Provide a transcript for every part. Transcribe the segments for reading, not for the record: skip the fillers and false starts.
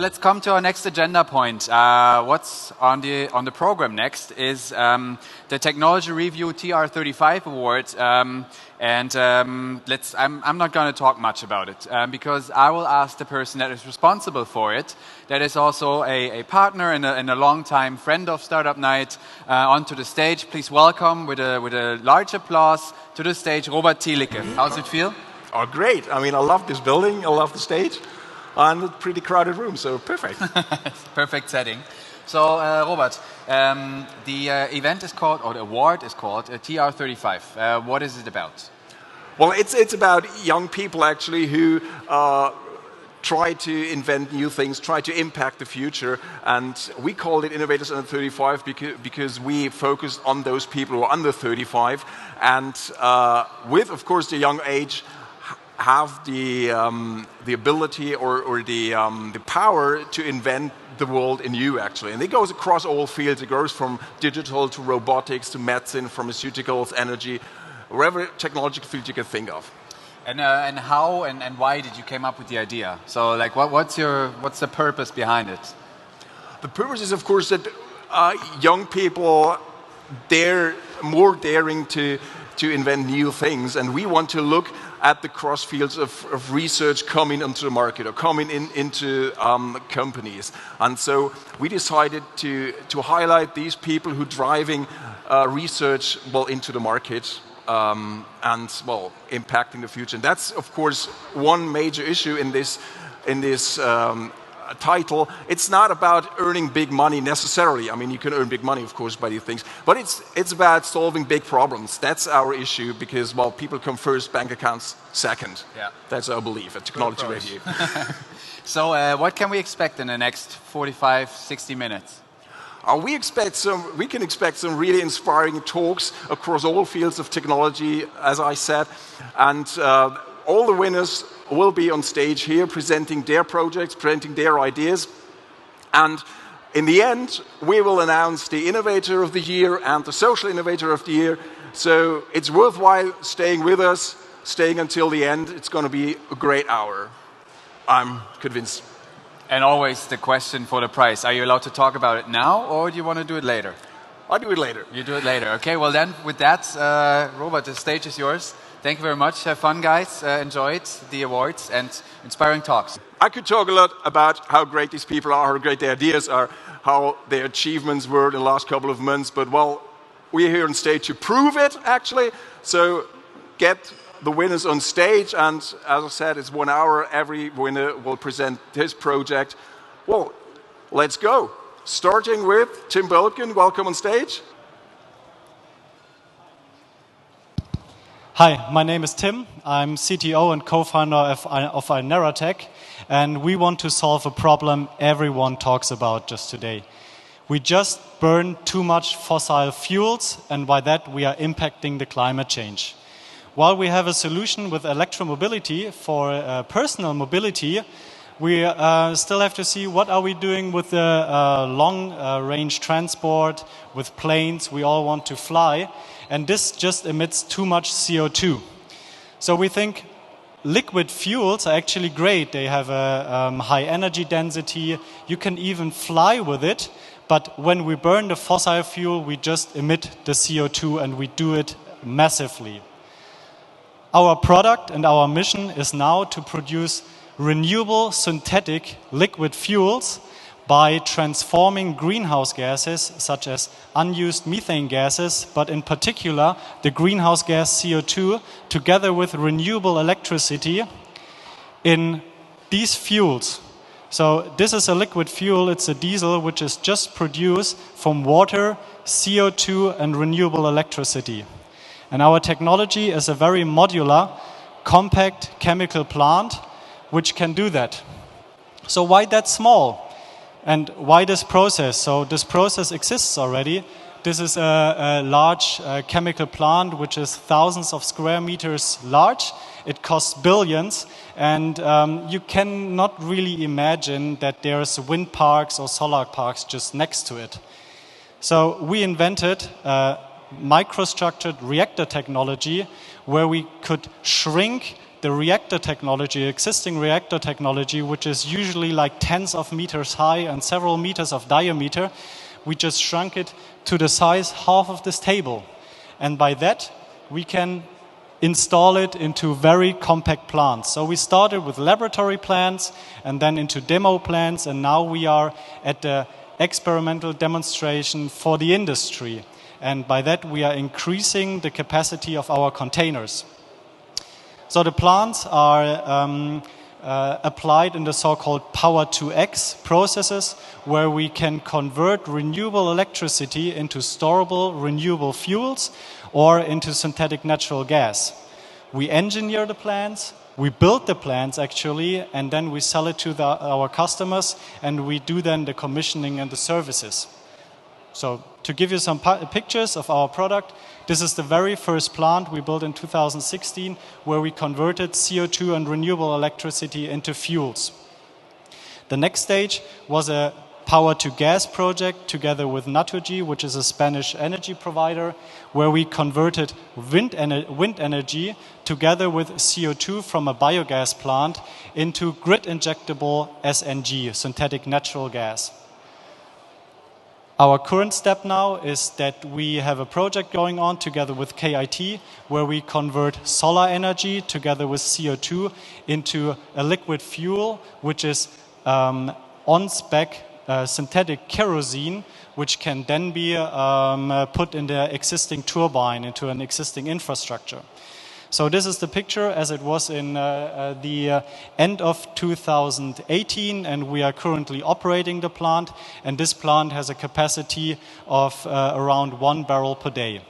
let's come to our next agenda point. What's on the program next is the Technology Review TR35 Award. I'm not going to talk much about it because I will ask the person that is responsible for it, that is also a partner and a long-time friend of Startupnight, onto the stage. Please welcome with a large applause to the stage, Robert Thielicke. How's it feel? Oh, great. I mean, I love this building. I love the stage. And a pretty crowded room, so perfect. Perfect setting. So, Robert, the event is called, or the award is called TR35. What is it about? Well, it's about young people actually who try to invent new things, try to impact the future, and we call it Innovators under 35 because we focus on those people who are under 35, and with, of course, the young age, have the ability or the power to invent the world anew, actually. And it goes across all fields. It goes from digital to robotics to medicine, pharmaceuticals, energy, wherever technological field you can think of. And how and why did you came up with the idea? So, like, what's the purpose behind it? The purpose is, of course, that young people, they're more daring to invent new things, and we want to look at the cross fields of research coming into the market or coming into companies. And so we decided to highlight these people who are driving research into the market and impacting the future. And that's, of course, one major issue in this title. It's not about earning big money necessarily. I mean, you can earn big money, of course, by these things. But it's about solving big problems. That's our issue because, people come first, bank accounts second. Yeah. That's our belief at Technology Review. So what can we expect in the next 45, 60 minutes? We can expect some really inspiring talks across all fields of technology, as I said. And all the winners will be on stage here presenting their projects, presenting their ideas. And in the end, we will announce the Innovator of the Year and the Social Innovator of the Year. So it's worthwhile staying with us, staying until the end. It's going to be a great hour. I'm convinced. And always the question for the prize. Are you allowed to talk about it now, or do you want to do it later? I'll do it later. You do it later. Okay, well then, with that, Robert, the stage is yours. Thank you very much. Have fun, guys. Enjoyed the awards and inspiring talks. I could talk a lot about how great these people are, how great their ideas are, how their achievements were in the last couple of months. But, we're here on stage to prove it, actually. So get the winners on stage. And as I said, it's 1 hour. Every winner will present his project. Well, let's go. Starting with Tim Bulkin. Welcome on stage. Hi, my name is Tim. I'm CTO and co-founder of Neratech, and we want to solve a problem everyone talks about just today. We just burn too much fossil fuels, and by that we are impacting the climate change. While we have a solution with electromobility for personal mobility, we still have to see what are we doing with the long-range transport, with planes. We all want to fly. And this just emits too much CO2. So we think liquid fuels are actually great. They have a high energy density. You can even fly with it. But when we burn the fossil fuel, we just emit the CO2, and we do it massively. Our product and our mission is now to produce renewable synthetic liquid fuels by transforming greenhouse gases such as unused methane gases, but in particular the greenhouse gas CO2, together with renewable electricity in these fuels. So this is a liquid fuel, it's a diesel which is just produced from water, CO2 and renewable electricity. And our technology is a very modular, compact chemical plant which can do that. So why that small? And why this process? So this process exists already. This is a large chemical plant which is thousands of square meters large. It costs billions, and you cannot really imagine that there's wind parks or solar parks just next to it. So we invented microstructured reactor technology where we could shrink the reactor technology, existing reactor technology, which is usually like tens of meters high and several meters of diameter, we just shrunk it to the size half of this table. And by that, we can install it into very compact plants. So we started with laboratory plants and then into demo plants, and now we are at the experimental demonstration for the industry. And by that, we are increasing the capacity of our containers. So the plants are applied in the so-called Power-to-X processes, where we can convert renewable electricity into storable renewable fuels or into synthetic natural gas. We engineer the plants, we build the plants actually, and then we sell it to our customers, and we do then the commissioning and the services. So to give you some pictures of our product, this is the very first plant we built in 2016, where we converted CO2 and renewable electricity into fuels. The next stage was a power-to-gas project together with Naturgy, which is a Spanish energy provider, where we converted wind energy together with CO2 from a biogas plant into grid-injectable SNG, synthetic natural gas. Our current step now is that we have a project going on together with KIT, where we convert solar energy together with CO2 into a liquid fuel, which is on-spec synthetic kerosene, which can then be put in the existing turbine, into an existing infrastructure. So this is the picture as it was in the end of 2018, and we are currently operating the plant, and this plant has a capacity of around 1 barrel per day.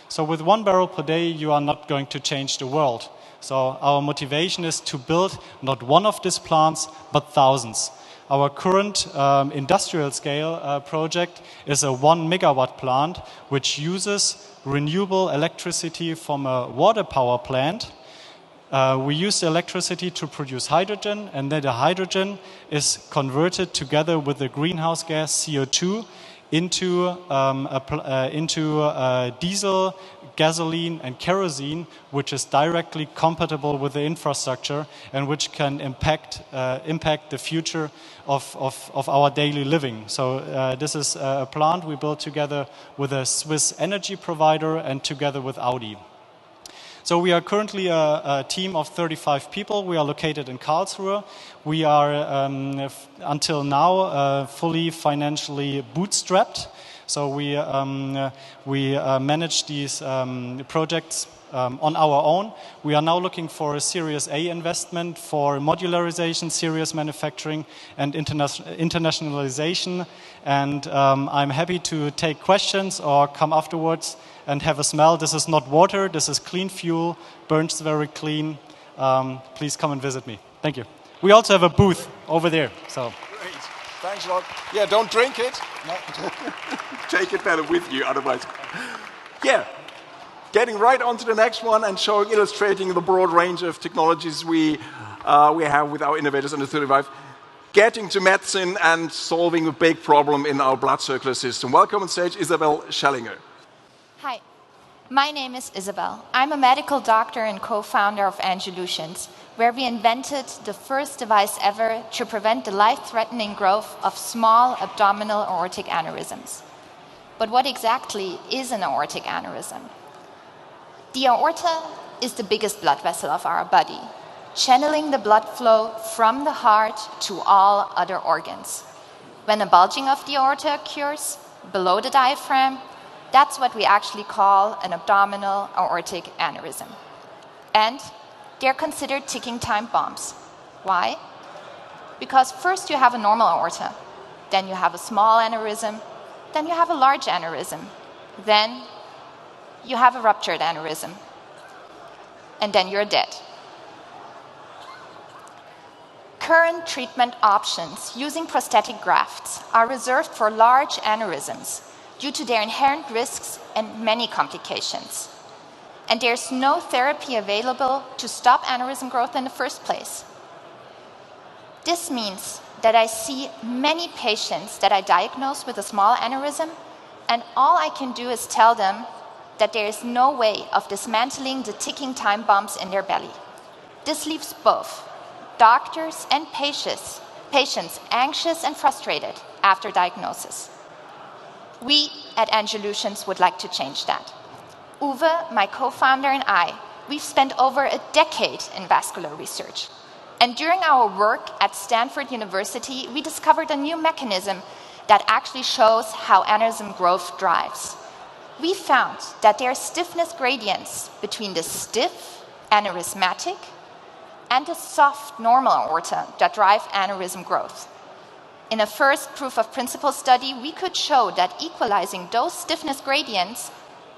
So with 1 barrel per day, you are not going to change the world. So our motivation is to build not one of these plants, but thousands. Our current industrial scale project is a 1 megawatt plant, which uses renewable electricity from a water power plant. We use the electricity to produce hydrogen, and then the hydrogen is converted together with the greenhouse gas CO2 into diesel, gasoline, and kerosene, which is directly compatible with the infrastructure and which can impact the future of our daily living. So this is a plant we built together with a Swiss energy provider and together with Audi. So we are currently a team of 35 people. We are located in Karlsruhe. We are, until now, fully financially bootstrapped. So we manage these projects on our own. We are now looking for a Series A investment for modularization, serious manufacturing, and internationalization. And I'm happy to take questions or come afterwards and have a smell. This is not water, this is clean fuel, burns very clean. Please come and visit me. Thank you. We also have a booth over there. So. Great. Thanks a lot. Yeah, don't drink it. No. Take it better with you, otherwise. Yeah. Getting right on to the next one and illustrating the broad range of technologies we have with our innovators under 35. Getting to medicine and solving a big problem in our blood circular system. Welcome on stage, Isabel Schellinger. Hi, my name is Isabel. I'm a medical doctor and co-founder of Angelutions, where we invented the first device ever to prevent the life-threatening growth of small abdominal aortic aneurysms. But what exactly is an aortic aneurysm? The aorta is the biggest blood vessel of our body, channeling the blood flow from the heart to all other organs. When a bulging of the aorta occurs below the diaphragm, that's what we actually call an abdominal aortic aneurysm. And they're considered ticking time bombs. Why? Because first you have a normal aorta, then you have a small aneurysm, then you have a large aneurysm, then you have a ruptured aneurysm, and then you're dead. Current treatment options using prosthetic grafts are reserved for large aneurysms due to their inherent risks and many complications. And there's no therapy available to stop aneurysm growth in the first place. This means that I see many patients that I diagnose with a small aneurysm, and all I can do is tell them that there is no way of dismantling the ticking time bombs in their belly. This leaves both doctors and patients anxious and frustrated after diagnosis. We at Angelutions would like to change that. Uwe, my co-founder, and I, we've spent over a decade in vascular research. And during our work at Stanford University, we discovered a new mechanism that actually shows how aneurysm growth drives. We found that there are stiffness gradients between the stiff aneurysmatic and the soft normal aorta that drive aneurysm growth. In a first proof of principle study, we could show that equalizing those stiffness gradients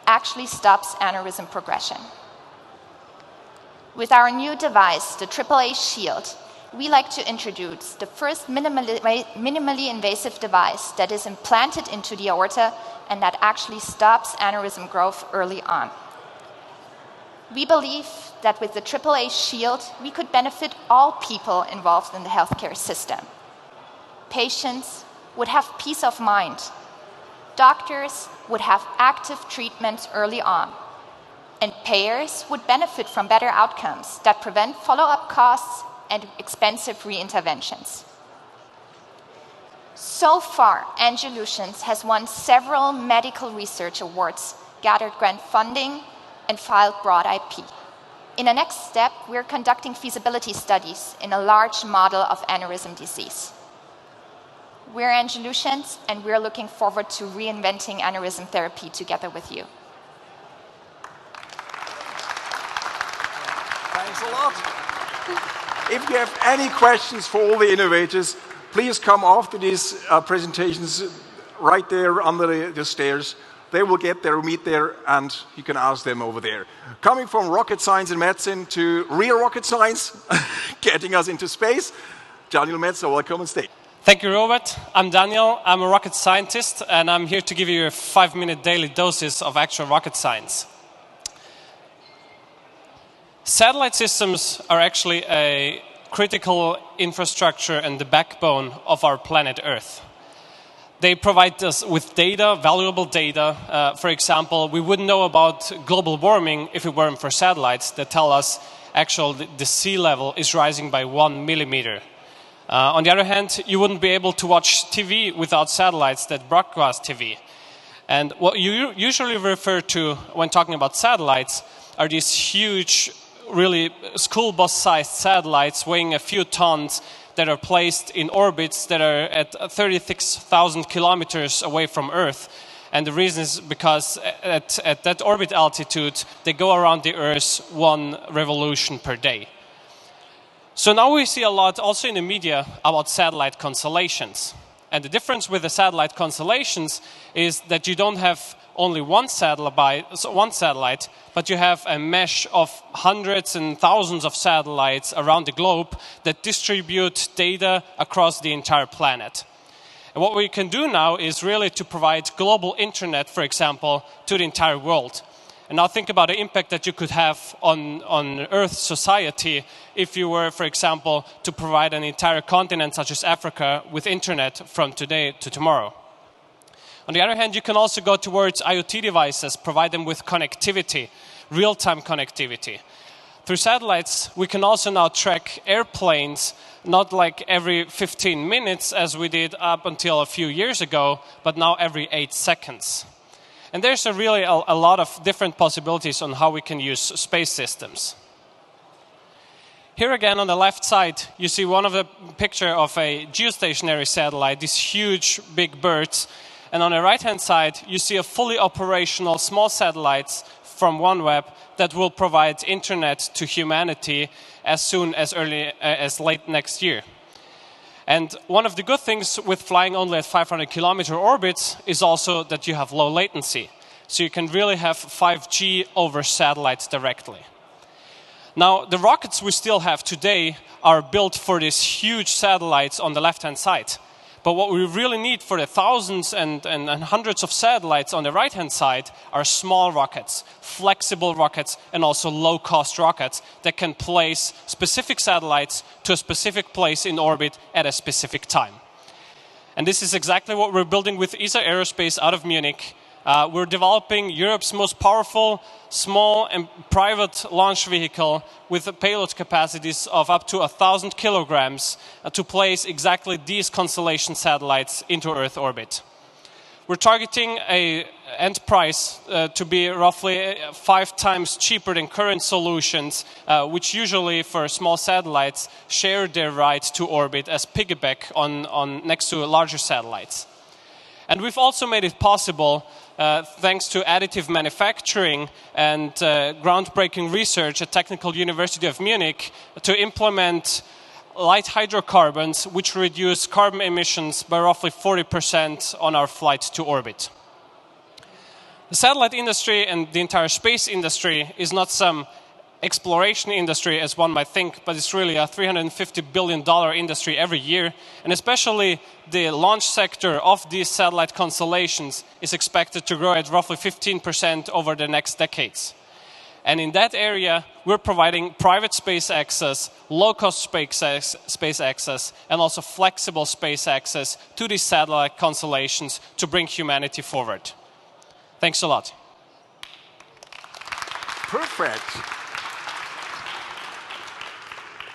actually stops aneurysm progression. With our new device, the AAA Shield, we like to introduce the first minimally invasive device that is implanted into the aorta and that actually stops aneurysm growth early on. We believe that with the AAA Shield, we could benefit all people involved in the healthcare system. Patients would have peace of mind. Doctors would have active treatments early on. And payers would benefit from better outcomes that prevent follow-up costs and expensive re-interventions. So far, Angelutions has won several medical research awards, gathered grant funding, and filed broad IP. In the next step, we're conducting feasibility studies in a large model of aneurysm disease. We're Angelutions, and we're looking forward to reinventing aneurysm therapy together with you. Thanks a lot. If you have any questions for all the innovators, please come after these presentations right there under the stairs. They will get there, meet there, and you can ask them over there. Coming from rocket science and medicine to real rocket science, getting us into space, Daniel Metzer, welcome on stage. Thank you, Robert. I'm Daniel. I'm a rocket scientist, and I'm here to give you a 5-minute daily doses of actual rocket science. Satellite systems are actually a critical infrastructure and the backbone of our planet Earth. They provide us with data, valuable data. For example, we wouldn't know about global warming if it weren't for satellites that tell us actually the sea level is rising by 1 millimeter. On the other hand, you wouldn't be able to watch TV without satellites that broadcast TV. And what you usually refer to when talking about satellites are these huge, really school bus-sized satellites weighing a few tons that are placed in orbits that are at 36,000 kilometers away from Earth. And the reason is because at that orbit altitude, they go around the Earth 1 revolution per day. So now we see a lot also in the media about satellite constellations. And the difference with the satellite constellations is that you don't have only one satellite, but you have a mesh of hundreds and thousands of satellites around the globe that distribute data across the entire planet. And what we can do now is really to provide global internet, for example, to the entire world. And now think about the impact that you could have on Earth society if you were, for example, to provide an entire continent such as Africa with internet from today to tomorrow. On the other hand, you can also go towards IoT devices, provide them with connectivity, real-time connectivity. Through satellites, we can also now track airplanes, not like every 15 minutes as we did up until a few years ago, but now every 8 seconds. And there's really a lot of different possibilities on how we can use space systems. Here again on the left side, you see one of the picture of a geostationary satellite, these huge big birds. And on the right-hand side, you see a fully operational small satellites from OneWeb that will provide internet to humanity as soon as late next year. And one of the good things with flying only at 500-kilometer orbits is also that you have low latency. So you can really have 5G over satellites directly. Now, the rockets we still have today are built for these huge satellites on the left-hand side. But what we really need for the thousands and hundreds of satellites on the right-hand side are small rockets, flexible rockets, and also low-cost rockets that can place specific satellites to a specific place in orbit at a specific time. And this is exactly what we're building with ESA Aerospace out of Munich. We're developing Europe's most powerful, small and private launch vehicle with payload capacities of up to 1,000 kilograms to place exactly these Constellation satellites into Earth orbit. We're targeting an end price to be roughly 5 times cheaper than current solutions, which usually for small satellites share their right to orbit as piggyback on next to larger satellites. And we've also made it possible, thanks to additive manufacturing and groundbreaking research at Technical University of Munich, to implement light hydrocarbons, which reduce carbon emissions by roughly 40% on our flight to orbit. The satellite industry and the entire space industry is not some exploration industry, as one might think, but it's really a $350 billion industry every year, and especially the launch sector of these satellite constellations is expected to grow at roughly 15% over the next decades. And in that area, we're providing private space access, low-cost space access, and also flexible space access to these satellite constellations to bring humanity forward. Thanks a lot. Perfect.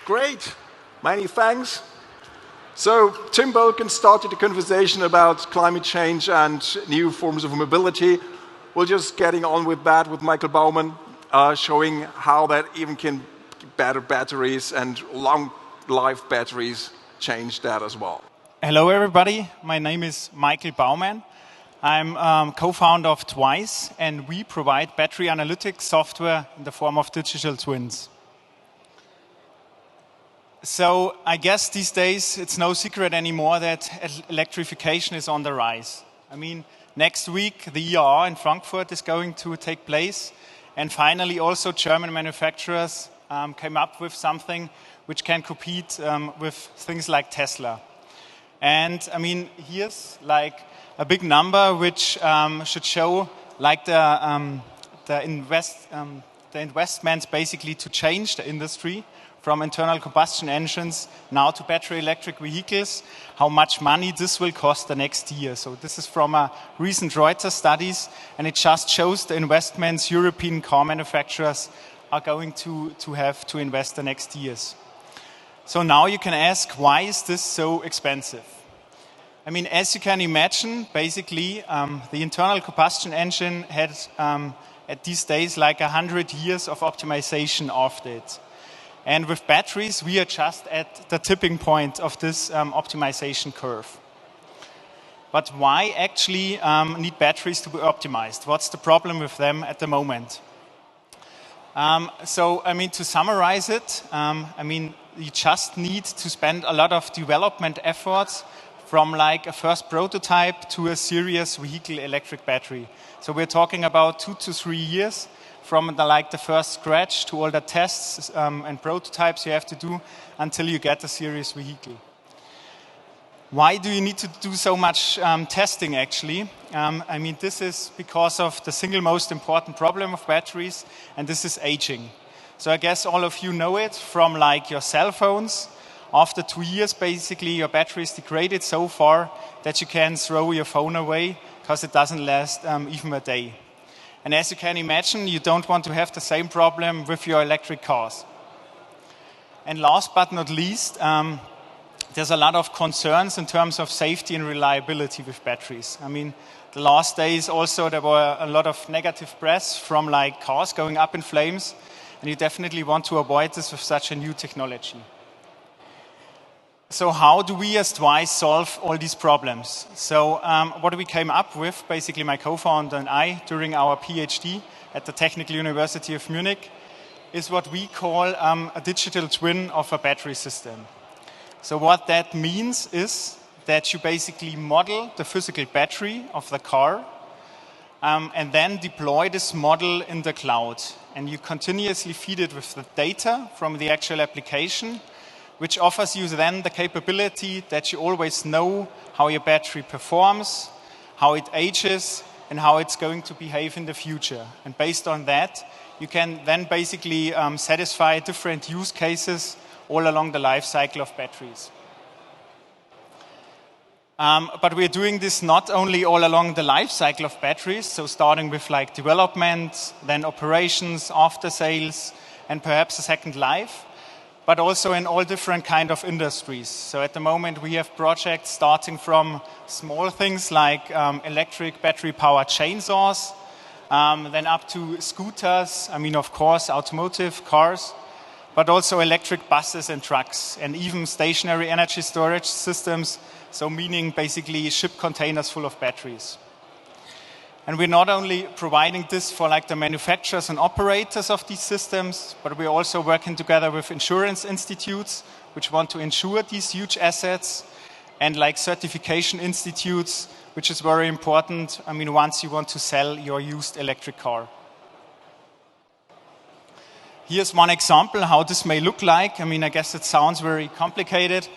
Great. Many thanks. So Tim Bolkin started the conversation about climate change and new forms of mobility. We're just getting on with that with Michael Baumann, showing how that even can better batteries and long life batteries change that as well. Hello everybody, my name is Michael Baumann. I'm co-founder of Twice, and we provide battery analytics software in the form of digital twins. So I guess these days it's no secret anymore that electrification is on the rise. I mean, next week the IAA in Frankfurt is going to take place. And finally, also German manufacturers came up with something which can compete with things like Tesla. And I mean, here's like a big number which should show like the investments basically to change the industry from internal combustion engines now to battery electric vehicles, how much money this will cost the next year. So this is from a recent Reuters studies, and it just shows the investments European car manufacturers are going to have to invest the next years. So now you can ask, why is this so expensive? I mean, as you can imagine, basically the internal combustion engine had at these days like 100 years of optimization after it. And with batteries, we are just at the tipping point of this optimization curve. But why actually need batteries to be optimized? What's the problem with them at the moment? So, I mean, to summarize it, I mean, you just need to spend a lot of development efforts from like a first prototype to a serious vehicle electric battery. So we're talking about 2 to 3 years from the first scratch to all the tests and prototypes you have to do until you get a serious vehicle. Why do you need to do so much testing actually? I mean, this is because of the single most important problem of batteries, and this is aging. So I guess all of you know it from like your cell phones. After 2 years, basically, your battery is degraded so far that you can throw your phone away because it doesn't last even a day. And as you can imagine, you don't want to have the same problem with your electric cars. And last but not least, there's a lot of concerns in terms of safety and reliability with batteries. I mean, the last days also there were a lot of negative press from like cars going up in flames, and you definitely want to avoid this with such a new technology. So how do we as Twice solve all these problems? So what we came up with, basically my co-founder and I, during our PhD at the Technical University of Munich, is what we call a digital twin of a battery system. So what that means is that you basically model the physical battery of the car and then deploy this model in the cloud. And you continuously feed it with the data from the actual application, which offers you then the capability that you always know how your battery performs, how it ages, and how it's going to behave in the future. And based on that, you can then basically satisfy different use cases all along the life cycle of batteries. But we're doing this not only all along the life cycle of batteries, so starting with like development, then operations, after sales, and perhaps a second life, but also in all different kind of industries. So at the moment we have projects starting from small things like electric battery-powered chainsaws, then up to scooters, of course, automotive, cars, but also electric buses and trucks, and even stationary energy storage systems, so meaning basically ship containers full of batteries. And we're not only providing this for like the manufacturers and operators of these systems, but we're also working together with insurance institutes which want to insure these huge assets, and like certification institutes, which is very important, once you want to sell your used electric car. Here's one example how this may look like. I guess it sounds very complicated.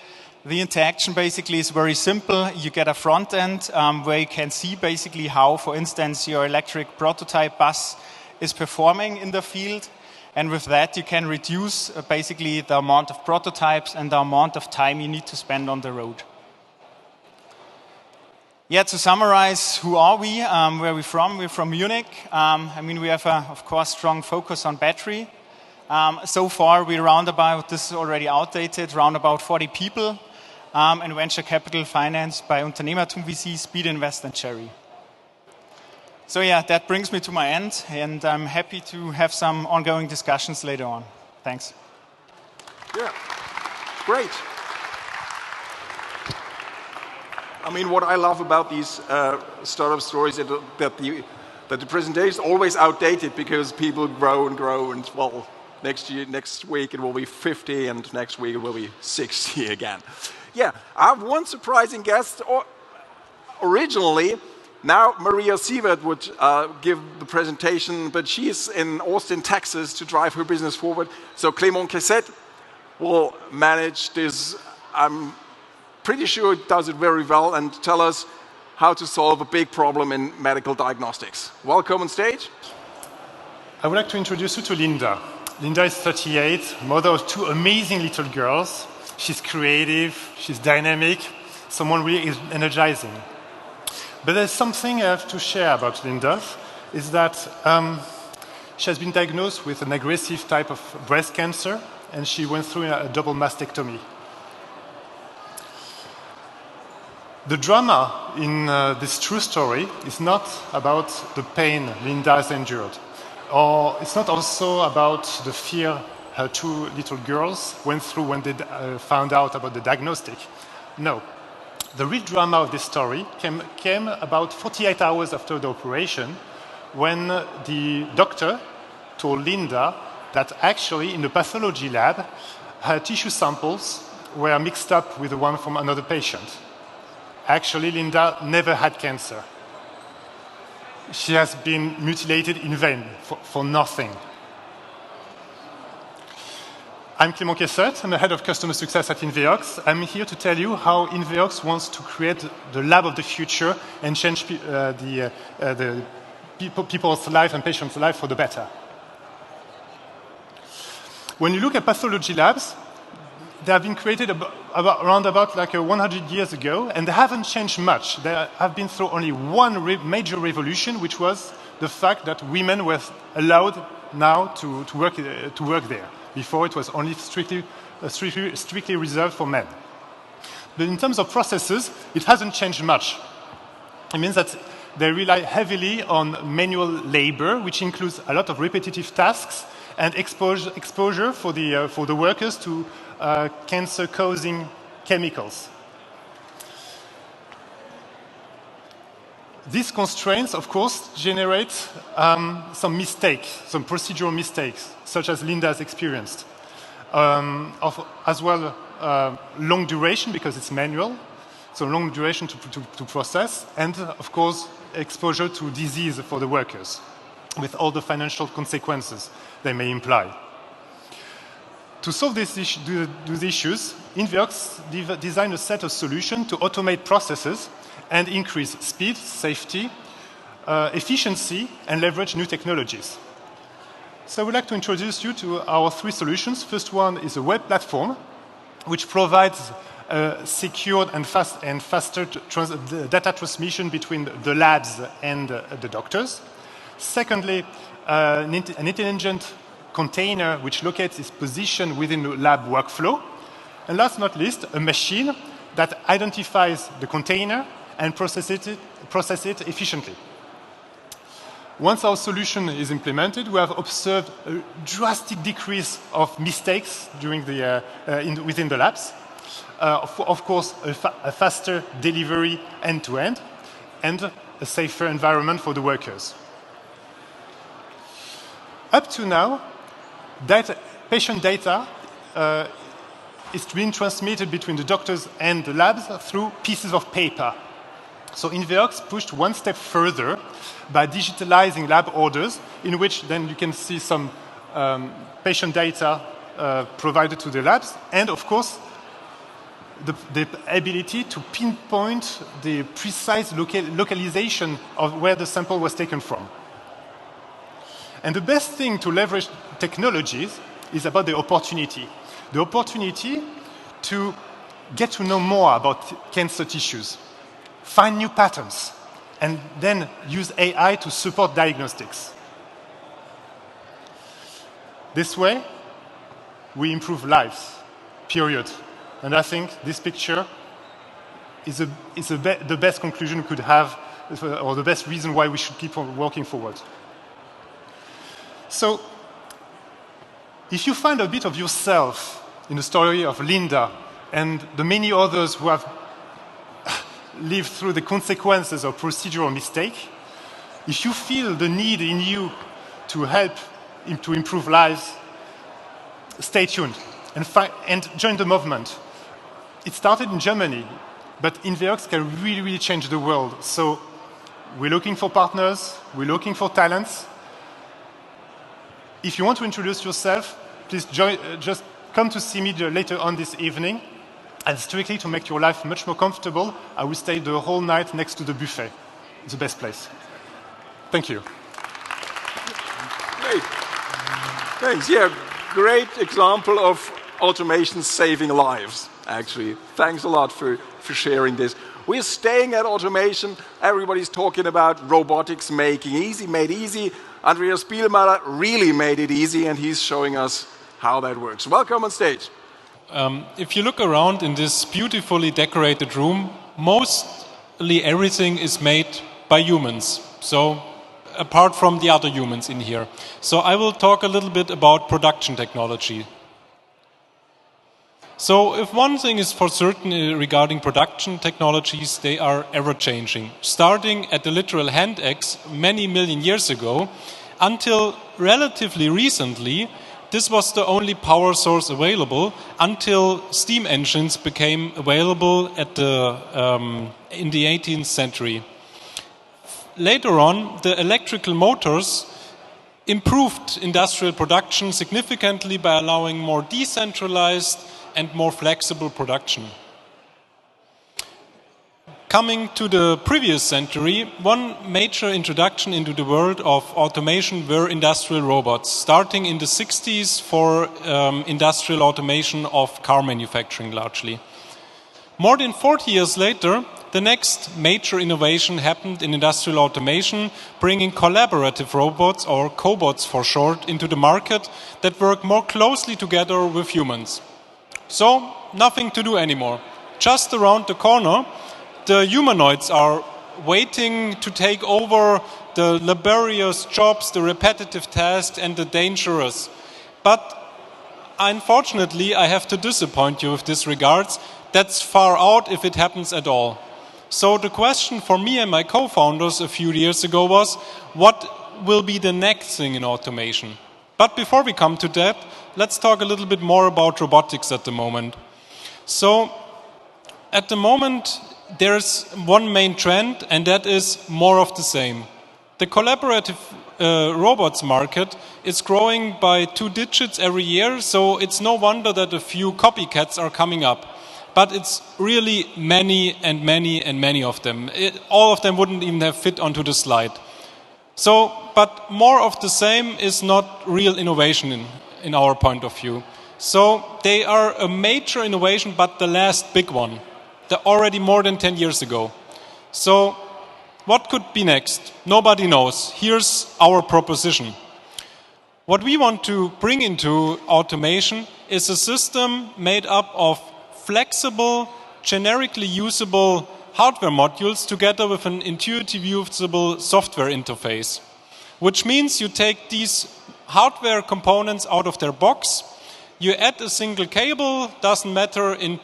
The interaction basically is very simple. You get a front end where you can see basically how, for instance, your electric prototype bus is performing in the field. And with that, you can reduce basically the amount of prototypes and the amount of time you need to spend on the road. Yeah, to summarize, who are we? Where are we from? We're from Munich. We have, of course, strong focus on battery. So far, we're around about, this is already outdated, around about 40 people, and venture capital financed by Unternehmertum VC, Speed Invest, and Cherry. So yeah, that brings me to my end, and I'm happy to have some ongoing discussions later on. Thanks. Yeah, great. What I love about these startup stories is that the presentation is always outdated because people grow and grow, and well, next week it will be 50, and next week it will be 60 again. Yeah, I have one surprising guest. Originally, now Maria Sievert would give the presentation, but she's in Austin, Texas to drive her business forward. So Clément Cassette will manage this. I'm pretty sure it does it very well, and tell us how to solve a big problem in medical diagnostics. Welcome on stage. I would like to introduce you to Linda. Linda is 38, mother of two amazing little girls. She's creative, she's dynamic, someone really energizing. But there's something I have to share about Linda, is that she has been diagnosed with an aggressive type of breast cancer, and she went through a double mastectomy. The drama in this true story is not about the pain Linda has endured, or it's not also about the fear her two little girls went through when they found out about the diagnostic. No. The real drama of this story came about 48 hours after the operation, when the doctor told Linda that actually in the pathology lab, her tissue samples were mixed up with the one from another patient. Actually, Linda never had cancer. She has been mutilated in vain for nothing. I'm Clément Cassette. I'm the head of customer success at Inveox. I'm here to tell you how Inveox wants to create the lab of the future and change the people's life and patients' life for the better. When you look at pathology labs, they have been created around 100 years ago, and they haven't changed much. They have been through only one major revolution, which was the fact that women were allowed now to work there. Before, it was only strictly reserved for men. But in terms of processes, it hasn't changed much. It means that they rely heavily on manual labor, which includes a lot of repetitive tasks and exposure for the workers to cancer-causing chemicals. These constraints, of course, generate some mistakes, some procedural mistakes, such as Linda has experienced. As well, long duration, because it's manual, so long duration to process, and, of course, exposure to disease for the workers, with all the financial consequences they may imply. To solve these issues, Inveox designed a set of solutions to automate processes and increase speed, safety, efficiency, and leverage new technologies. So I would like to introduce you to our three solutions. First one is a web platform, which provides secured and faster data transmission between the labs and the doctors. Secondly, an intelligent container which locates its position within the lab workflow. And last but not least, a machine that identifies the container and process it efficiently. Once our solution is implemented, we have observed a drastic decrease of mistakes during within the labs. Of course, a faster delivery end-to-end, and a safer environment for the workers. Up to now, patient data is being transmitted between the doctors and the labs through pieces of paper. So Inveox pushed one step further by digitalizing lab orders, in which then you can see some patient data provided to the labs, and of course, the ability to pinpoint the precise localization of where the sample was taken from. And the best thing to leverage technologies is about the opportunity. The opportunity to get to know more about cancer tissues, find new patterns, and then use AI to support diagnostics. This way, we improve lives, period. And I think this picture is the best conclusion we could have, or the best reason why we should keep on working forward. So, if you find a bit of yourself in the story of Linda and the many others who have lived through the consequences of procedural mistake, if you feel the need in you to help to improve lives, stay tuned and join the movement. It started in Germany, but Inveox can really change the world. So we're looking for partners, we're looking for talents. If you want to introduce yourself, please just come to see me later on this evening. And strictly to make your life much more comfortable, I will stay the whole night next to the buffet. It's the best place. Thank you. Great. Thanks. Yeah, great example of automation saving lives, actually. Thanks a lot for sharing this. We're staying at automation. Everybody's talking about robotics made easy. Andreas Bielmeier really made it easy, and he's showing us how that works. Welcome on stage. If you look around in this beautifully decorated room, mostly everything is made by humans. So, apart from the other humans in here. So I will talk a little bit about production technology. So if one thing is for certain regarding production technologies, they are ever-changing. Starting at the literal hand axe many million years ago, until relatively recently, this was the only power source available until steam engines became available in the 18th century. Later on, the electrical motors improved industrial production significantly by allowing more decentralized and more flexible production. Coming to the previous century, one major introduction into the world of automation were industrial robots, starting in the 60s for industrial automation of car manufacturing largely. More than 40 years later, the next major innovation happened in industrial automation, bringing collaborative robots, or cobots for short, into the market that work more closely together with humans. So, nothing to do anymore. Just around the corner, the humanoids are waiting to take over the laborious jobs, the repetitive tasks, and the dangerous. But unfortunately, I have to disappoint you with this regards. That's far out if it happens at all. So the question for me and my co-founders a few years ago was, what will be the next thing in automation? But before we come to that, let's talk a little bit more about robotics at the moment. So at the moment, there's one main trend, and that is more of the same. The collaborative robots market is growing by 2 digits every year, so it's no wonder that a few copycats are coming up. But it's really many and many and many of them. All of them wouldn't even have fit onto the slide. So, but more of the same is not real innovation in our point of view. So they are a major innovation, but the last big one, already more than 10 years ago. So what could be next? Nobody knows. Here's our proposition. What we want to bring into automation is a system made up of flexible, generically usable hardware modules together with an intuitive usable software interface, which means you take these hardware components out of their box, you add a single cable, doesn't matter in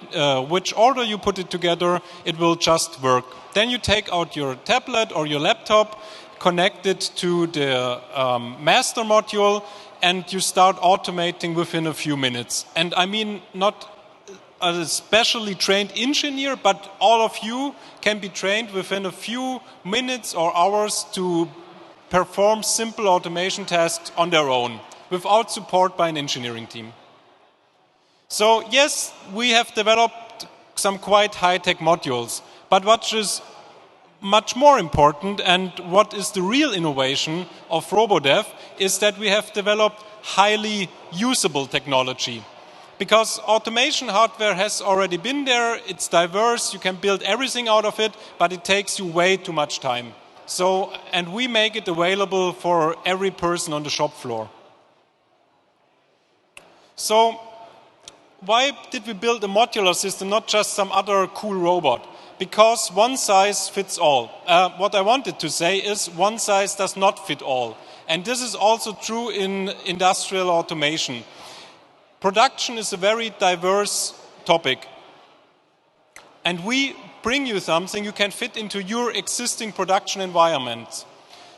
which order you put it together, it will just work. Then you take out your tablet or your laptop, connect it to the master module, and you start automating within a few minutes. And I mean, not a specially trained engineer, but all of you can be trained within a few minutes or hours to perform simple automation tasks on their own, without support by an engineering team. So yes, we have developed some quite high-tech modules, but what is much more important and what is the real innovation of RoboDev is that we have developed highly usable technology. Because automation hardware has already been there, it's diverse, you can build everything out of it, but it takes you way too much time. So, and we make it available for every person on the shop floor. So, why did we build a modular system, not just some other cool robot? Because one size fits all. What I wanted to say is one size does not fit all. And this is also true in industrial automation. Production is a very diverse topic. And we bring you something you can fit into your existing production environment.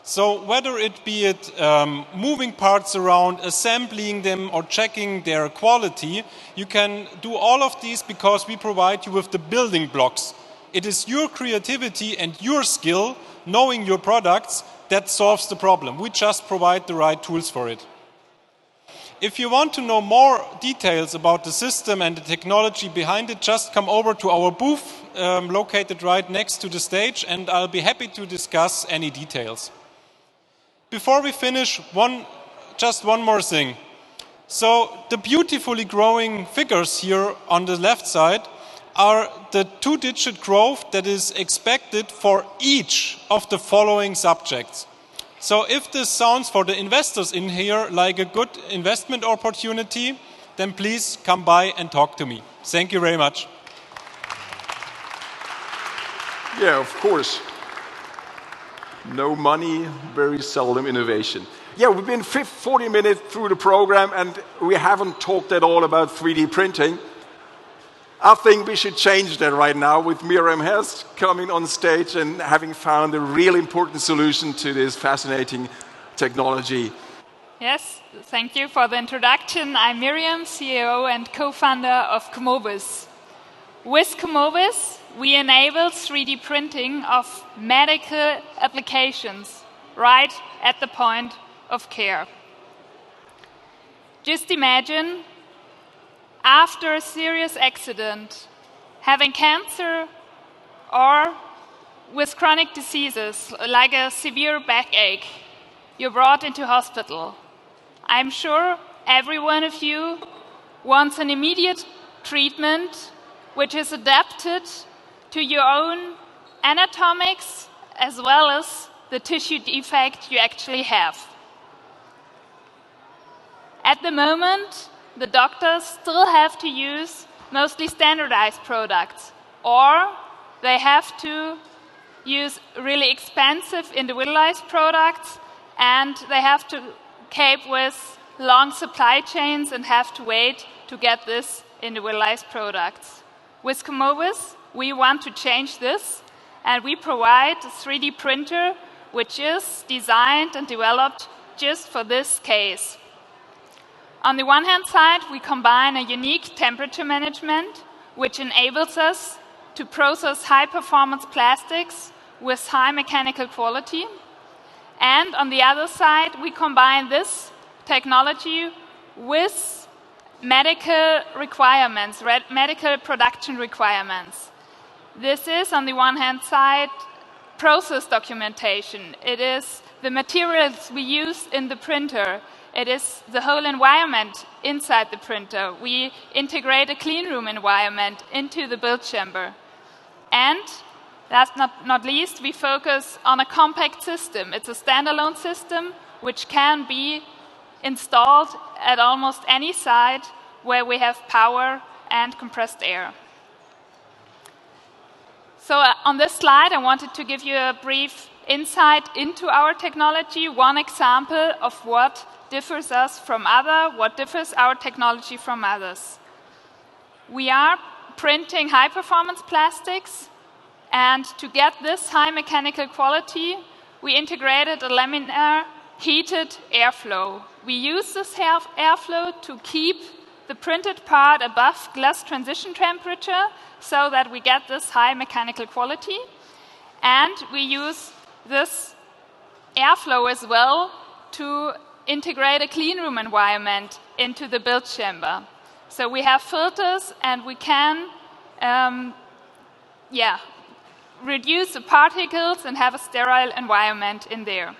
So whether it be moving parts around, assembling them, or checking their quality, you can do all of these because we provide you with the building blocks. It is your creativity and your skill, knowing your products, that solves the problem. We just provide the right tools for it. If you want to know more details about the system and the technology behind it, just come over to our booth located right next to the stage, and I'll be happy to discuss any details. Before we finish, just one more thing. So the beautifully growing figures here on the left side are the two-digit growth that is expected for each of the following subjects. So if this sounds for the investors in here like a good investment opportunity, then please come by and talk to me. Thank you very much. Yeah, of course. No money, very seldom innovation. Yeah, we've been 40 minutes through the program and we haven't talked at all about 3D printing. I think we should change that right now with Miriam Hess coming on stage and having found a really important solution to this fascinating technology. Yes, thank you for the introduction. I'm Miriam, CEO and co-founder of Comobis. With Comobis, we enable 3D printing of medical applications right at the point of care. Just imagine, after a serious accident, having cancer or with chronic diseases like a severe backache, you're brought into hospital. I'm sure every one of you wants an immediate treatment which is adapted to your own anatomics as well as the tissue defect you actually have. At the moment, the doctors still have to use mostly standardized products, or they have to use really expensive individualized products, and they have to cope with long supply chains and have to wait to get this individualized products. With Comobis, we want to change this, and we provide a 3D printer which is designed and developed just for this case. On the one hand side, we combine a unique temperature management, which enables us to process high-performance plastics with high mechanical quality. And on the other side, we combine this technology with medical requirements, medical production requirements. This is, on the one hand side, process documentation. It is the materials we use in the printer. it is the whole environment inside the printer. We integrate a clean room environment into the build chamber. And last not least, we focus on a compact system. It's a standalone system which can be installed at almost any site where we have power and compressed air. So on this slide, I wanted to give you a brief insight into our technology, one example of what differs us from what differs our technology from others. We are printing high-performance plastics, and to get this high mechanical quality, we integrated a laminar heated airflow. We use this airflow to keep the printed part above glass transition temperature so that we get this high mechanical quality. And we use this airflow as well to integrate a clean room environment into the build chamber. So we have filters, and we can reduce the particles and have a sterile environment in there.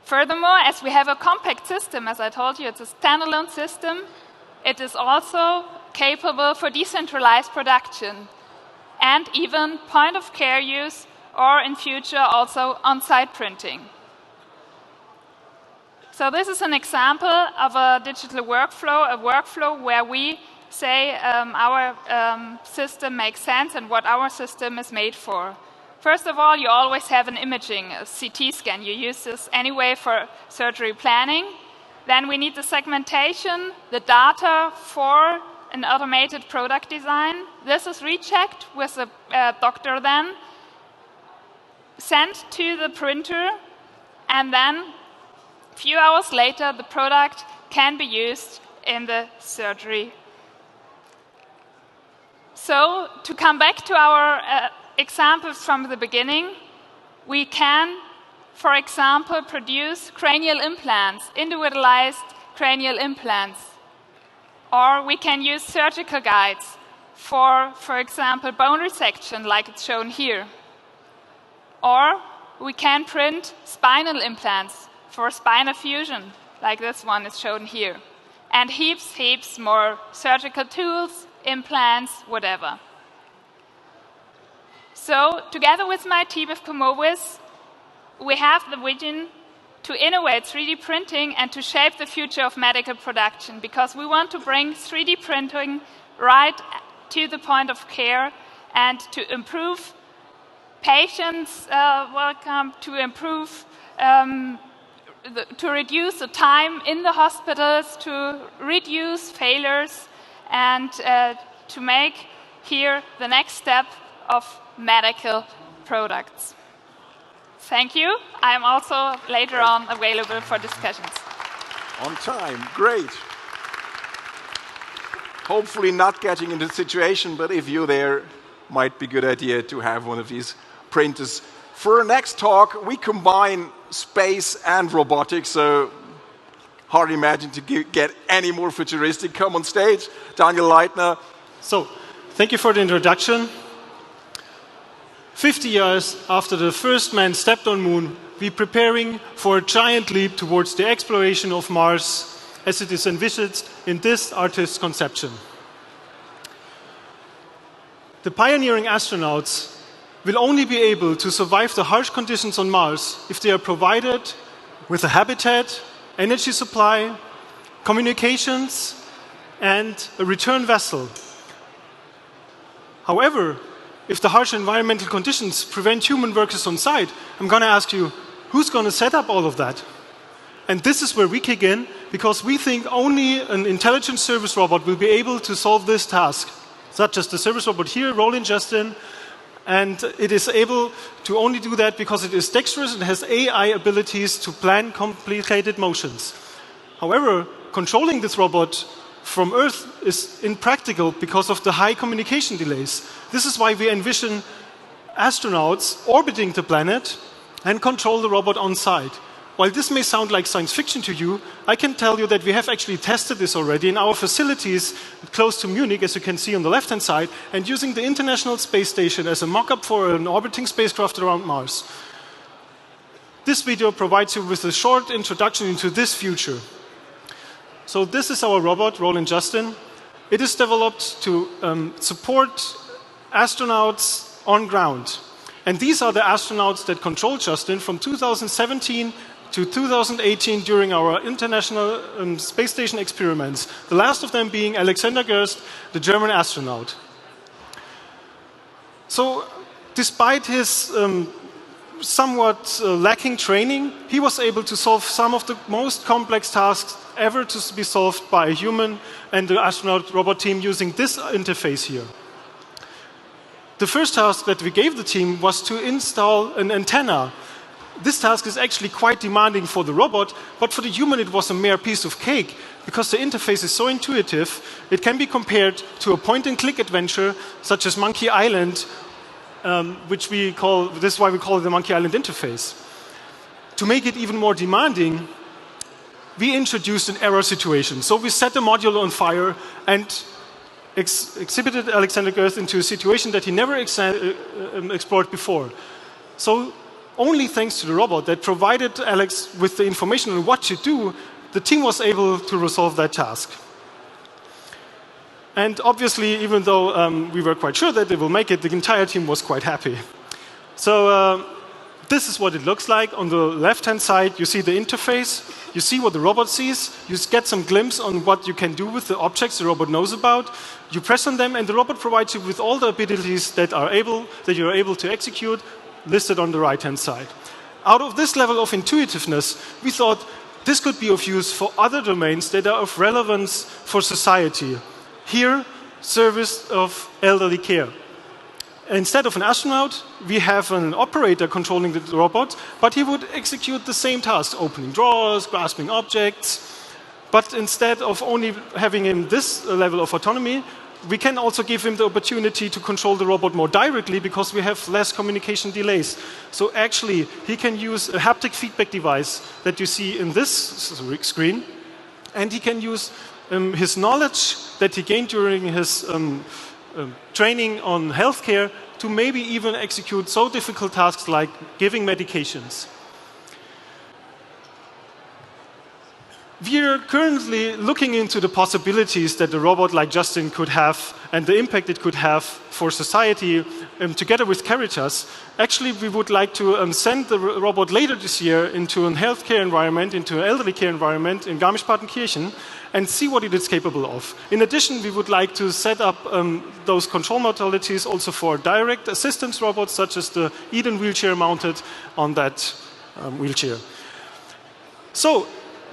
Furthermore, as we have a compact system, as I told you, it's a standalone system, it is also capable for decentralized production and even point-of-care use, or in future also on-site printing. So this is an example of a digital workflow, a workflow where we say our system makes sense and what our system is made for. First of all, you always have an imaging, a CT scan. You use this anyway for surgery planning. Then we need the segmentation, the data for an automated product design. This is rechecked with a doctor then, sent to the printer, and then a few hours later the product can be used in the surgery. So to come back to our examples from the beginning, we can, for example, produce cranial implants, individualized cranial implants. Or we can use surgical guides for example, bone resection, like it's shown here. Or we can print spinal implants for spinal fusion, like this one is shown here. And heaps more surgical tools, implants, whatever. So, together with my team of Comowis, we have the vision to innovate 3D printing and to shape the future of medical production, because we want to bring 3D printing right to the point of care and to improve patients' welcome, to improve, to reduce the time in the hospitals, to reduce failures, and to make here the next step of medical products. Thank you. I'm also later on available for discussions. On time, great. Hopefully not getting into the situation, but if you're there, might be a good idea to have one of these printers. For our next talk, we combine space and robotics, so hard to imagine to get any more futuristic. Come on stage, Daniel Leitner. So, thank you for the introduction. 50 years after the first man stepped on Moon, we're preparing for a giant leap towards the exploration of Mars as it is envisaged in this artist's conception. The pioneering astronauts will only be able to survive the harsh conditions on Mars if they are provided with a habitat, energy supply, communications, and a return vessel. However, if the harsh environmental conditions prevent human workers on site, I'm going to ask you, who's going to set up all of that? And this is where we kick in, because we think only an intelligent service robot will be able to solve this task, such as the service robot here, Roland Justin. And it is able to only do that because it is dexterous and has AI abilities to plan complicated motions. However, controlling this robot from Earth is impractical because of the high communication delays. This is why we envision astronauts orbiting the planet and control the robot on site. While this may sound like science fiction to you, I can tell you that we have actually tested this already in our facilities close to Munich, as you can see on the left-hand side, and using the International Space Station as a mock-up for an orbiting spacecraft around Mars. this video provides you with a short introduction into this future. So this is our robot, Roland Justin. It is developed to support astronauts on ground. And these are the astronauts that controlled Justin from 2017 to 2018 during our International Space Station experiments. The last of them being Alexander Gerst, the German astronaut. So, despite his somewhat lacking training, he was able to solve some of the most complex tasks ever to be solved by a human and the astronaut robot team using this interface here. The first task that we gave the team was to install an antenna. This task is actually quite demanding for the robot, but for the human it was a mere piece of cake, because the interface is so intuitive, it can be compared to a point-and-click adventure, such as Monkey Island, this is why we call it the Monkey Island interface. To make it even more demanding, we introduced an error situation. So we set the module on fire and exhibited Alexander Gerst into a situation that he never explored before. So only thanks to the robot that provided Alex with the information on what to do, the team was able to resolve that task. And obviously, even though we were quite sure that they will make it, the entire team was quite happy. So this is what it looks like. On the left-hand side, you see the interface. You see what the robot sees. You get some glimpse on what you can do with the objects the robot knows about. You press on them, and the robot provides you with all the abilities that you're able to execute, listed on the right-hand side. Out of this level of intuitiveness, we thought this could be of use for other domains that are of relevance for society. Here, service of elderly care. Instead of an astronaut, we have an operator controlling the robot, but he would execute the same tasks, opening drawers, grasping objects. But instead of only having him this level of autonomy, we can also give him the opportunity to control the robot more directly because we have less communication delays. So actually, he can use a haptic feedback device that you see in this screen, and he can use his knowledge that he gained during his training on healthcare to maybe even execute so difficult tasks like giving medications. We are currently looking into the possibilities that a robot like Justin could have and the impact it could have for society together with Caritas. Actually, we would like to send the robot later this year into a healthcare environment, into an elderly care environment in Garmisch-Partenkirchen and see what it is capable of. In addition, we would like to set up those control modalities also for direct assistance robots, such as the Eden wheelchair mounted on that wheelchair. So,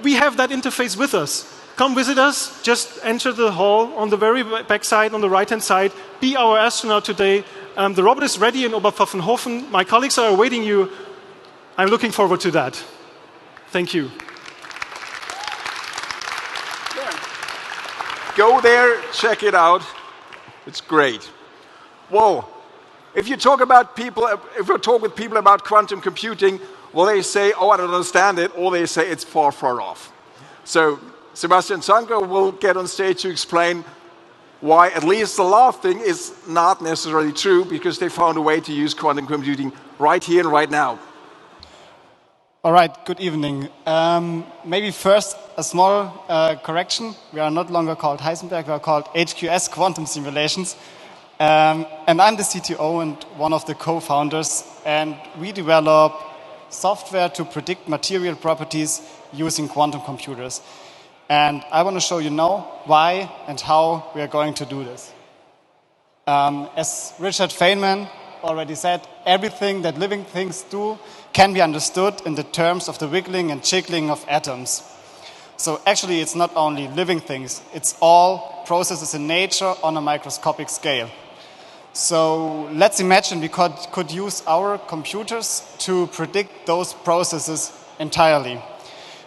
we have that interface with us. Come visit us, just enter the hall on the very back side, on the right-hand side. Be our astronaut today. The robot is ready in Oberpfaffenhofen. My colleagues are awaiting you. I'm looking forward to that. Thank you. Go there, check it out. It's great. Whoa. If you talk with people about quantum computing, well, they say, oh, I don't understand it, or they say it's far, far off. So Sebastian Zanko will get on stage to explain why at least the last thing is not necessarily true, because they found a way to use quantum computing right here and right now. All right, good evening. Maybe first a small correction. We are no longer called Heisenberg, we are called HQS Quantum Simulations. And I'm the CTO and one of the co-founders, and we develop software to predict material properties using quantum computers. And I want to show you now why and how we are going to do this. As Richard Feynman already said, everything that living things do can be understood in the terms of the wiggling and jiggling of atoms. So actually it's not only living things, it's all processes in nature on a microscopic scale. So let's imagine we could use our computers to predict those processes entirely.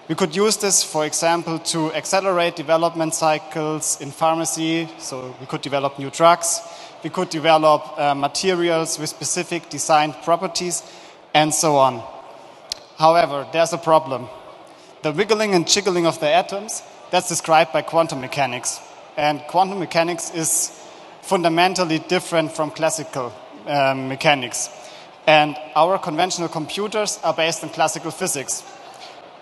We could use this, for example, to accelerate development cycles in pharmacy. So we could develop new drugs. We could develop materials with specific design properties, and so on. However, there's a problem. The wiggling and jiggling of the atoms, that's described by quantum mechanics. And quantum mechanics is fundamentally different from classical mechanics. And our conventional computers are based on classical physics.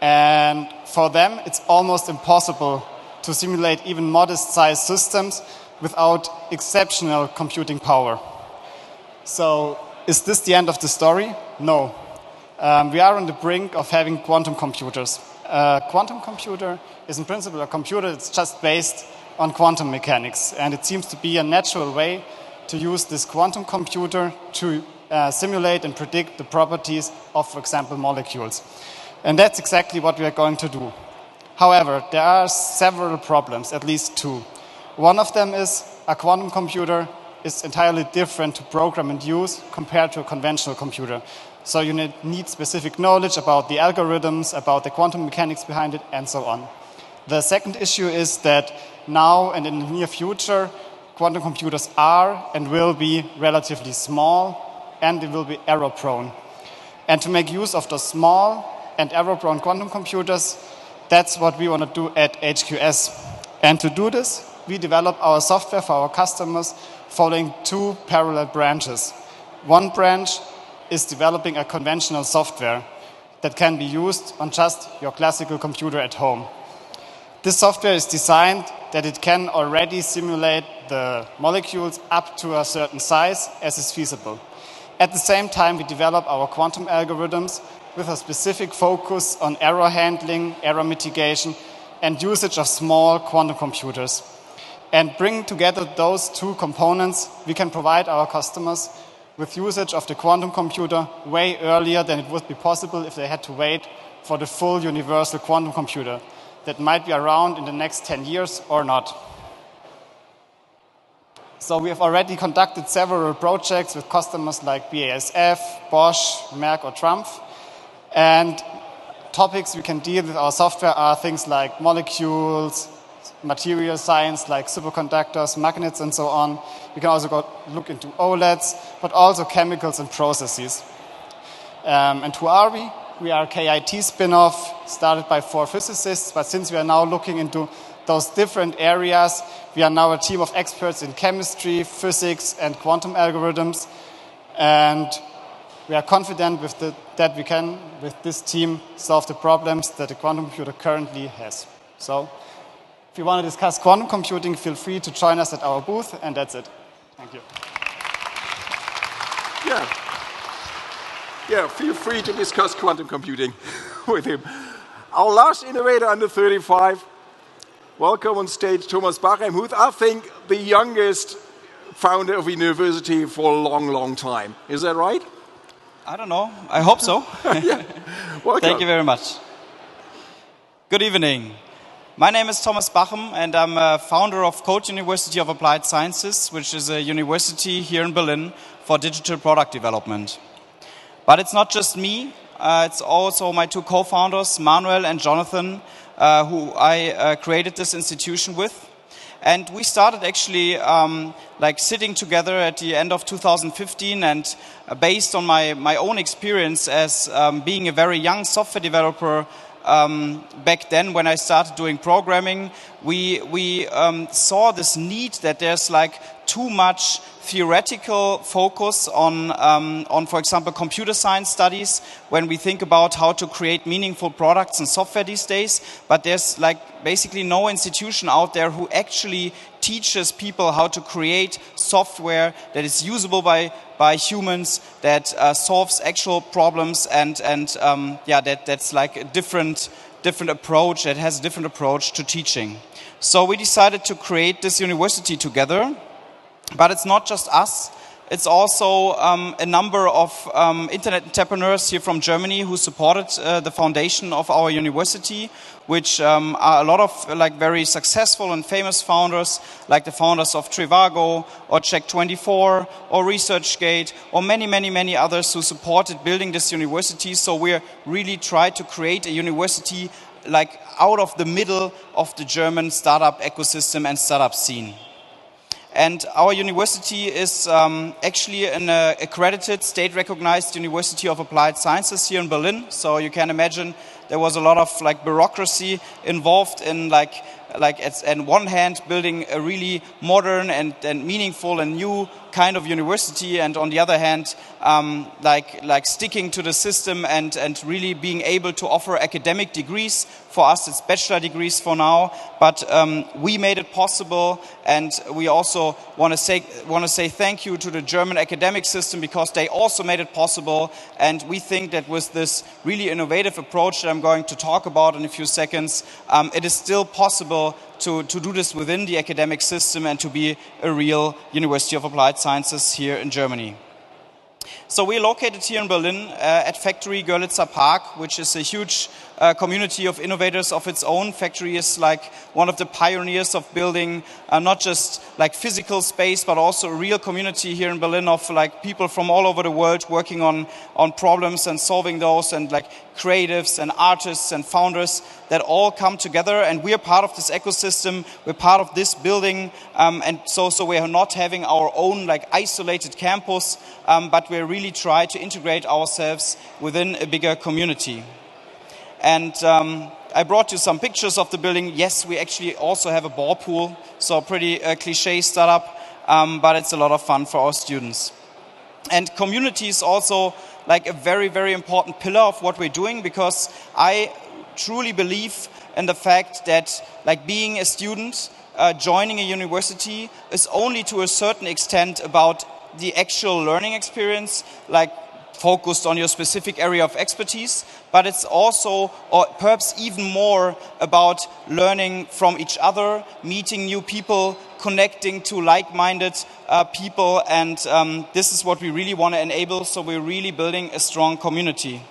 And for them, it's almost impossible to simulate even modest-sized systems without exceptional computing power. So, is this the end of the story? No. We are on the brink of having quantum computers. A quantum computer is in principle a computer that's just based on quantum mechanics. And it seems to be a natural way to use this quantum computer to simulate and predict the properties of, for example, molecules. And that's exactly what we are going to do. However, there are several problems, at least two. One of them is a quantum computer is entirely different to program and use compared to a conventional computer. So you need specific knowledge about the algorithms, about the quantum mechanics behind it, and so on. The second issue is that now and in the near future, quantum computers are and will be relatively small, and they will be error-prone. And to make use of those small and error-prone quantum computers, that's what we want to do at HQS. And to do this, we develop our software for our customers following two parallel branches. One branch is developing a conventional software that can be used on just your classical computer at home. This software is designed that it can already simulate the molecules up to a certain size as is feasible. At the same time, we develop our quantum algorithms with a specific focus on error handling, error mitigation, and usage of small quantum computers. And bringing together those two components, we can provide our customers with usage of the quantum computer way earlier than it would be possible if they had to wait for the full universal quantum computer that might be around in the next 10 years or not. So we have already conducted several projects with customers like BASF, Bosch, Merck, or Trumpf. And topics we can deal with our software are things like molecules, material science like superconductors, magnets, and so on. We can also look into OLEDs, but also chemicals and processes. And who are we? We are a KIT spin-off started by 4 physicists, but since we are now looking into those different areas, we are now a team of experts in chemistry, physics, and quantum algorithms. And we are confident that we can, with this team, solve the problems that the quantum computer currently has. So, if you want to discuss quantum computing, feel free to join us at our booth, and that's it. Thank you. Yeah, feel free to discuss quantum computing with him. Our last innovator under 35, welcome on stage Thomas Bachem, who's, I think, the youngest founder of a university for a long, long time. Is that right? I don't know. I hope so. Yeah. Welcome. Thank you very much. Good evening. My name is Thomas Bachem, and I'm a founder of Code University of Applied Sciences, which is a university here in Berlin for digital product development. But it's not just me. It's also my two co-founders, Manuel and Jonathan, who I created this institution with. And we started actually sitting together at the end of 2015, and based on my own experience as being a very young software developer back then when I started doing programming, we saw this need that there's too much theoretical focus on, for example, computer science studies when we think about how to create meaningful products and software these days. But there's basically no institution out there who actually teaches people how to create software that is usable by humans, that solves actual problems, and that's a different approach, that has a different approach to teaching. So we decided to create this university together. But it's not just us. It's also a number of internet entrepreneurs here from Germany who supported the foundation of our university, which are a lot of very successful and famous founders, like the founders of Trivago or Check24 or ResearchGate or many others who supported building this university. So we really tried to create a university out of the middle of the German startup ecosystem and startup scene. And our university is actually an accredited, state-recognized University of Applied Sciences here in Berlin. So you can imagine there was a lot of bureaucracy involved in on one hand building a really modern and meaningful and new kind of university, and on the other hand, like sticking to the system and really being able to offer academic degrees. For us, it's bachelor degrees for now, but we made it possible, and we also want to say thank you to the German academic system, because they also made it possible. And we think that with this really innovative approach that I'm going to talk about in a few seconds, it is still possible to do this within the academic system and to be a real University of Applied Sciences here in Germany. So we're located here in Berlin at Factory Görlitzer Park, which is a huge community of innovators of its own. Factory is like one of the pioneers of building not just like physical space, but also a real community here in Berlin of like people from all over the world working on problems and solving those, and like creatives and artists and founders that all come together. And we are part of this ecosystem. We're part of this building, and so we are not having our own like isolated campus, but we really try to integrate ourselves within a bigger community. And I brought you some pictures of the building. Yes, we actually also have a ball pool, so pretty cliche startup, but it's a lot of fun for our students. And community is also like a very, very important pillar of what we're doing, because I truly believe in the fact that like being a student, joining a university is only to a certain extent about the actual learning experience, like focused on your specific area of expertise, but it's also, or perhaps even more, about learning from each other, meeting new people, connecting to like-minded people, and this is what we really want to enable, so we're really building a strong community.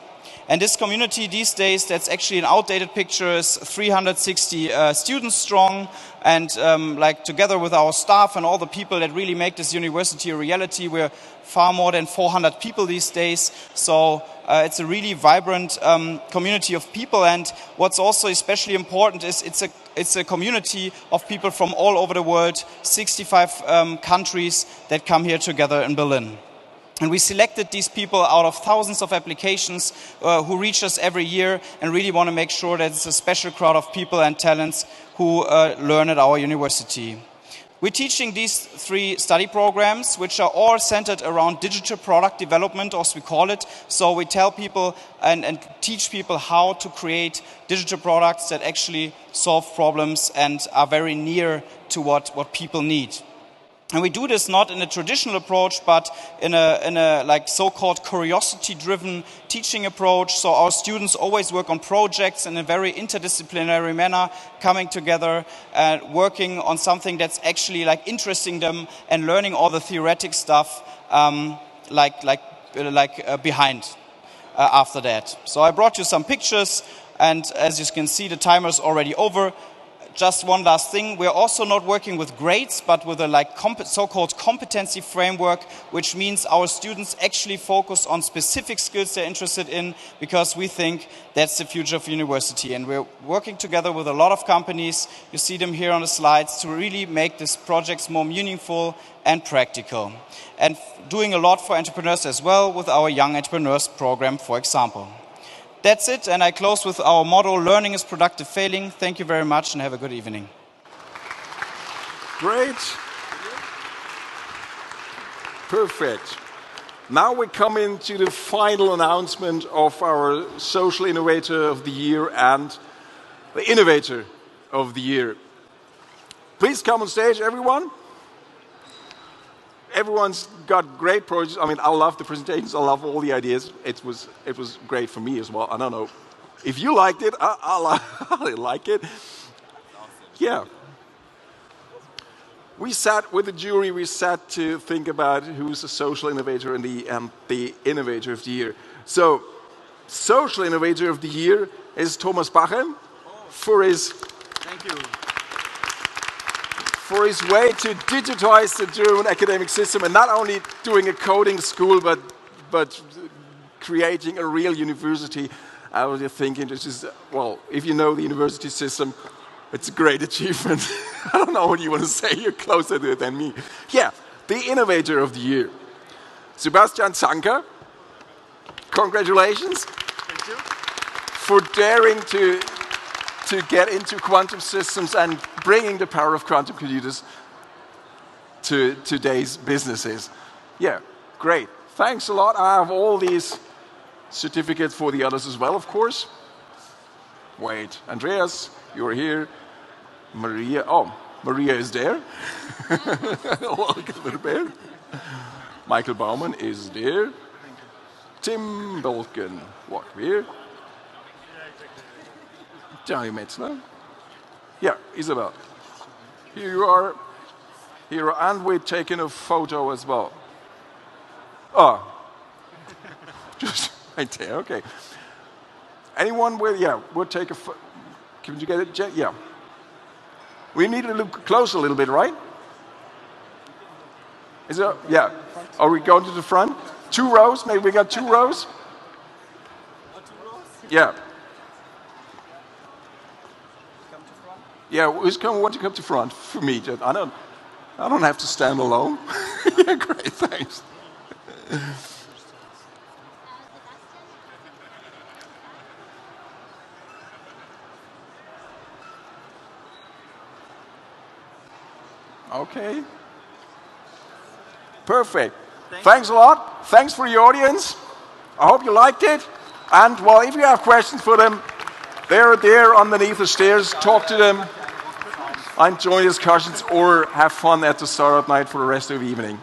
And this community these days, that's actually an outdated picture, is 360 students strong, and like together with our staff and all the people that really make this university a reality, we're far more than 400 people these days. So it's a really vibrant community of people. And what's also especially important is it's a community of people from all over the world, 65 countries that come here together in Berlin. And we selected these people out of thousands of applications who reach us every year, and really want to make sure that it's a special crowd of people and talents who learn at our university. We're teaching these 3 study programs, which are all centered around digital product development, as we call it. So we tell people and teach people how to create digital products that actually solve problems and are very near to what people need. And we do this not in a traditional approach, but in a like so-called curiosity-driven teaching approach. So our students always work on projects in a very interdisciplinary manner, coming together and working on something that's actually like interesting them, and learning all the theoretic stuff behind after that. So I brought you some pictures, and as you can see, the timer is already over. Just one last thing, we're also not working with grades, but with a so-called competency framework, which means our students actually focus on specific skills they're interested in, because we think that's the future of university. And we're working together with a lot of companies, you see them here on the slides, to really make these projects more meaningful and practical. And doing a lot for entrepreneurs as well, with our Young Entrepreneurs program, for example. That's it, and I close with our motto, learning is productive failing. Thank you very much, and have a good evening. Great. Perfect. Now we come into the final announcement of our Social Innovator of the Year and the Innovator of the Year. Please come on stage, everyone. Everyone's got great projects. I mean, I love the presentations. I love all the ideas. It was great for me as well. I don't know if you liked it. I like it. Yeah. We sat with the jury. We sat to think about who's the social innovator and the innovator of the year. So, social innovator of the year is Thomas Bachem for his. Thank you. For his way to digitize the German academic system, and not only doing a coding school, but creating a real university. I was thinking, this is, well, if you know the university system, it's a great achievement. I don't know what you want to say, you're closer to it than me. Yeah, the innovator of the year. Sebastian Zanker, congratulations. Thank you. For daring to get into quantum systems and bringing the power of quantum computers to today's businesses. Yeah, great. Thanks a lot. I have all these certificates for the others as well, of course. Wait, Andreas, you're here. Maria, oh, Maria is there. Welcome, there. Michael Baumann is there. Tim Bolken, what, here? Johnny Metzler. Yeah, Isabel. Here you are. Here, and we're taking a photo as well. Oh, just right there, okay. Anyone with, yeah, we'll take a, can you get it, Jen? Yeah. We need to look close a little bit, right? Is it, yeah. Are we going to the front? 2 rows, maybe we got 2 rows? Yeah. Yeah, who's going to want to come to front? For me, I don't have to stand alone. Yeah, great, thanks. Okay. Perfect. Thanks a lot. Thanks for your audience. I hope you liked it. And, well, if you have questions for them, they're there underneath the stairs. Talk to them. And join discussions or have fun at the Startup Night for the rest of the evening.